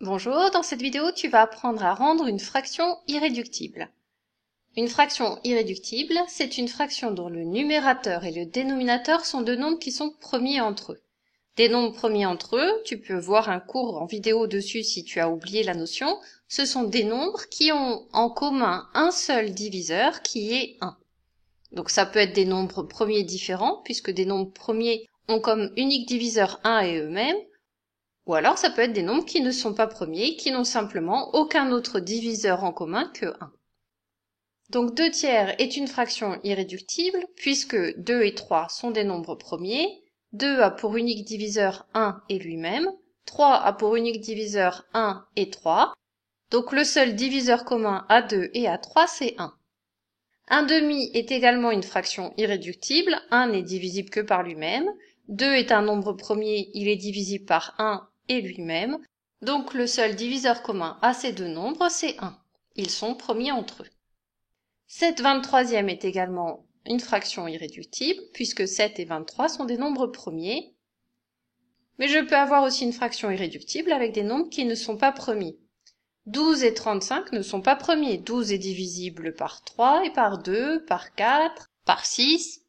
Bonjour, dans cette vidéo, tu vas apprendre à rendre une fraction irréductible. Une fraction irréductible, c'est une fraction dont le numérateur et le dénominateur sont deux nombres qui sont premiers entre eux. Des nombres premiers entre eux, tu peux voir un cours en vidéo dessus si tu as oublié la notion, ce sont des nombres qui ont en commun un seul diviseur qui est 1. Donc ça peut être des nombres premiers différents, puisque des nombres premiers ont comme unique diviseur 1 et eux-mêmes, ou alors ça peut être des nombres qui ne sont pas premiers, qui n'ont simplement aucun autre diviseur en commun que 1. Donc 2 tiers est une fraction irréductible, puisque 2 et 3 sont des nombres premiers, 2 a pour unique diviseur 1 et lui-même, 3 a pour unique diviseur 1 et 3, donc le seul diviseur commun à 2 et à 3 c'est 1. 1 demi est également une fraction irréductible, 1 n'est divisible que par lui-même, 2 est un nombre premier, il est divisible par 1 et lui-même, donc le seul diviseur commun à ces deux nombres, c'est 1. Ils sont premiers entre eux. 7 23e est également une fraction irréductible, puisque 7 et 23 sont des nombres premiers, mais je peux avoir aussi une fraction irréductible avec des nombres qui ne sont pas premiers. 12 et 35 ne sont pas premiers, 12 est divisible par 3 et par 2, par 4, par 6,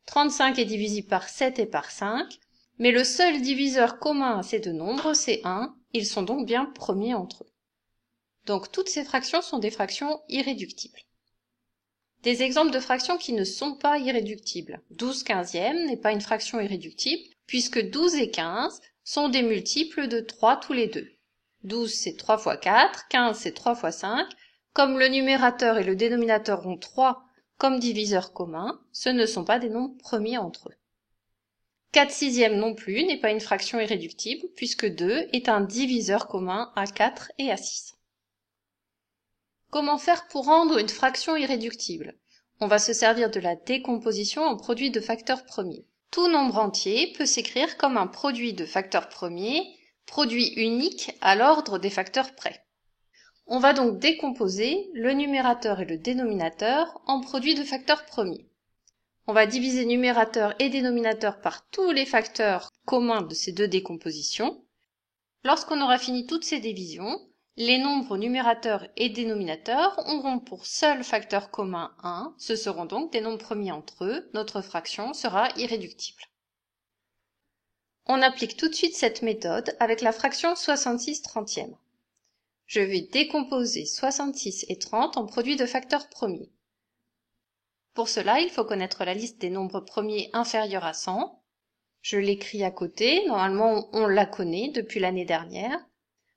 35 est divisible par 7 et par 5, mais le seul diviseur commun à ces deux nombres, c'est 1, ils sont donc bien premiers entre eux. Donc toutes ces fractions sont des fractions irréductibles. Des exemples de fractions qui ne sont pas irréductibles. 12 quinzièmes n'est pas une fraction irréductible, puisque 12 et 15 sont des multiples de 3 tous les deux. 12 c'est 3 fois 4, 15 c'est 3 fois 5. Comme le numérateur et le dénominateur ont 3 comme diviseur commun, ce ne sont pas des nombres premiers entre eux. 4 sixièmes non plus n'est pas une fraction irréductible, puisque 2 est un diviseur commun à 4 et à 6. Comment faire pour rendre une fraction irréductible? On va se servir de la décomposition en produit de facteurs premiers. Tout nombre entier peut s'écrire comme un produit de facteurs premiers, produit unique à l'ordre des facteurs près. On va donc décomposer le numérateur et le dénominateur en produits de facteurs premiers. On va diviser numérateur et dénominateur par tous les facteurs communs de ces deux décompositions. Lorsqu'on aura fini toutes ces divisions, les nombres numérateurs et dénominateurs auront pour seul facteur commun 1, ce seront donc des nombres premiers entre eux, notre fraction sera irréductible. On applique tout de suite cette méthode avec la fraction 66 trentième. Je vais décomposer 66 et 30 en produits de facteurs premiers. Pour cela, il faut connaître la liste des nombres premiers inférieurs à 100. Je l'écris à côté, normalement on la connaît depuis l'année dernière.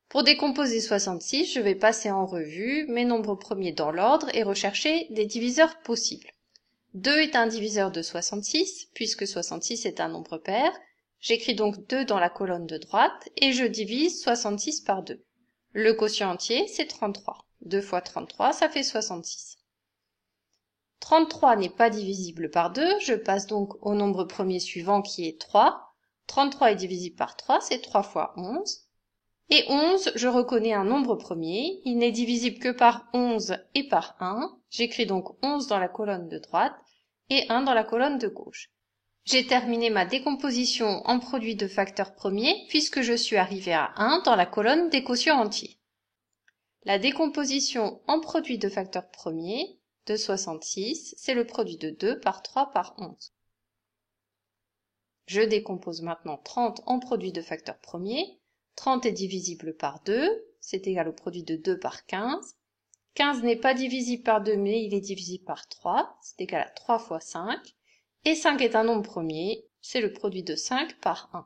Pour décomposer 66, je vais passer en revue mes nombres premiers dans l'ordre et rechercher des diviseurs possibles. 2 est un diviseur de 66, puisque 66 est un nombre pair. J'écris donc 2 dans la colonne de droite et je divise 66 par 2. Le quotient entier, c'est 33. 2 fois 33, ça fait 66. 33 n'est pas divisible par 2, je passe donc au nombre premier suivant qui est 3. 33 est divisible par 3, c'est 3 fois 11. Et 11, je reconnais un nombre premier, il n'est divisible que par 11 et par 1. J'écris donc 11 dans la colonne de droite et 1 dans la colonne de gauche. J'ai terminé ma décomposition en produit de facteurs premiers puisque je suis arrivé à 1 dans la colonne des quotients entiers. La décomposition en produit de facteurs premiers de 66, c'est le produit de 2 par 3 par 11. Je décompose maintenant 30 en produit de facteurs premiers. 30 est divisible par 2, c'est égal au produit de 2 par 15. 15 n'est pas divisible par 2, mais il est divisible par 3, c'est égal à 3 fois 5. Et 5 est un nombre premier, c'est le produit de 5 par 1.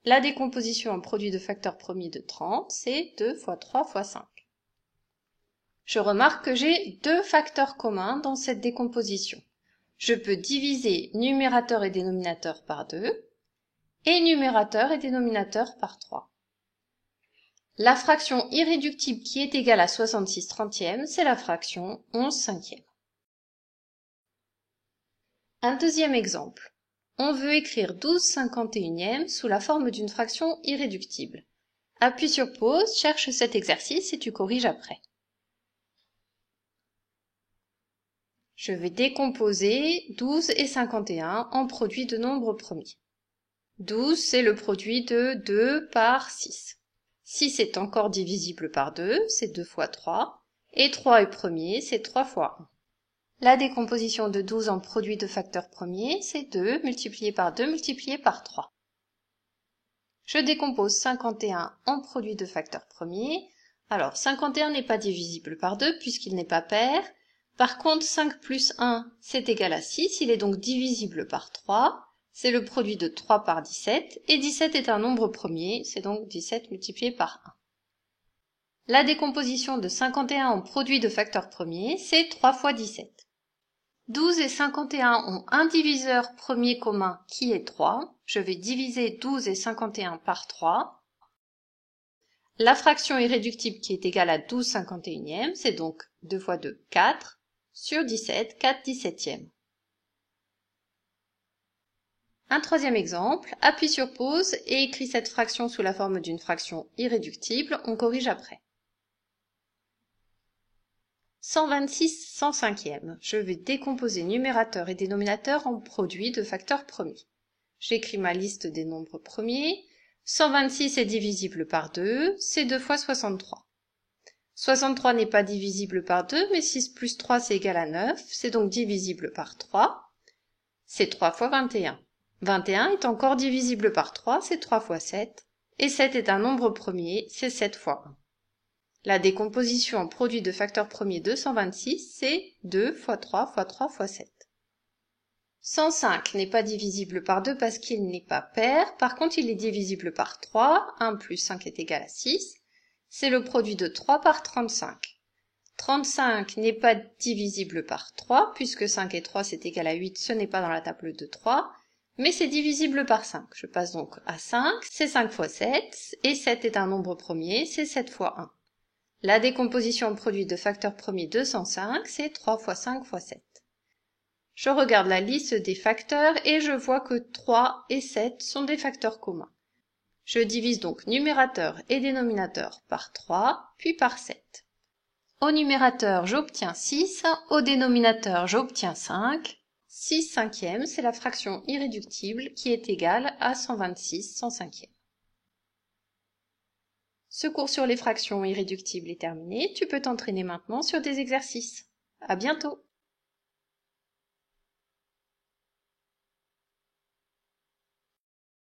La décomposition en produit de facteurs premiers de 30, c'est 2 fois 3 fois 5. Je remarque que j'ai deux facteurs communs dans cette décomposition. Je peux diviser numérateur et dénominateur par 2, et numérateur et dénominateur par 3. La fraction irréductible qui est égale à 66 trentièmes, c'est la fraction 11 cinquièmes. Un deuxième exemple. On veut écrire 12 51e sous la forme d'une fraction irréductible. Appuie sur pause, cherche cet exercice et tu corriges après. Je vais décomposer 12 et 51 en produits de nombres premiers. 12, c'est le produit de 2 par 6. 6 est encore divisible par 2, c'est 2 fois 3. Et 3 est premier, c'est 3 fois 1. La décomposition de 12 en produit de facteurs premiers, c'est 2 multiplié par 2 multiplié par 3. Je décompose 51 en produit de facteurs premiers. Alors, 51 n'est pas divisible par 2 puisqu'il n'est pas pair. Par contre, 5 plus 1, c'est égal à 6. Il est donc divisible par 3. C'est le produit de 3 par 17. Et 17 est un nombre premier, c'est donc 17 multiplié par 1. La décomposition de 51 en produit de facteurs premiers, c'est 3 fois 17. 12 et 51 ont un diviseur premier commun qui est 3. Je vais diviser 12 et 51 par 3. La fraction irréductible qui est égale à 12 51e, c'est donc 2 fois 2, 4, sur 17, 4 17e. Un troisième exemple, appuie sur pause et écris cette fraction sous la forme d'une fraction irréductible, on corrige après. 126 105e. Je vais décomposer numérateur et dénominateur en produits de facteurs premiers. J'écris ma liste des nombres premiers. 126 est divisible par 2, c'est 2 fois 63. 63 n'est pas divisible par 2, mais 6 plus 3 c'est égal à 9, c'est donc divisible par 3. C'est 3 fois 21. 21 est encore divisible par 3, c'est 3 fois 7. Et 7 est un nombre premier, c'est 7 fois 1. La décomposition en produit de facteurs premiers de 126, c'est 2 fois 3 fois 3 fois 7. 105 n'est pas divisible par 2 parce qu'il n'est pas pair. Par contre, il est divisible par 3. 1 plus 5 est égal à 6. C'est le produit de 3 par 35. 35 n'est pas divisible par 3, puisque 5 et 3 c'est égal à 8, ce n'est pas dans la table de 3. Mais c'est divisible par 5. Je passe donc à 5, c'est 5 fois 7. Et 7 est un nombre premier, c'est 7 fois 1. La décomposition en produit de facteurs premiers de 105, c'est 3 fois 5 fois 7. Je regarde la liste des facteurs et je vois que 3 et 7 sont des facteurs communs. Je divise donc numérateur et dénominateur par 3, puis par 7. Au numérateur, j'obtiens 6, au dénominateur, j'obtiens 5. 6 cinquièmes, c'est la fraction irréductible qui est égale à 126 105e. Ce cours sur les fractions irréductibles est terminé, tu peux t'entraîner maintenant sur des exercices. À bientôt!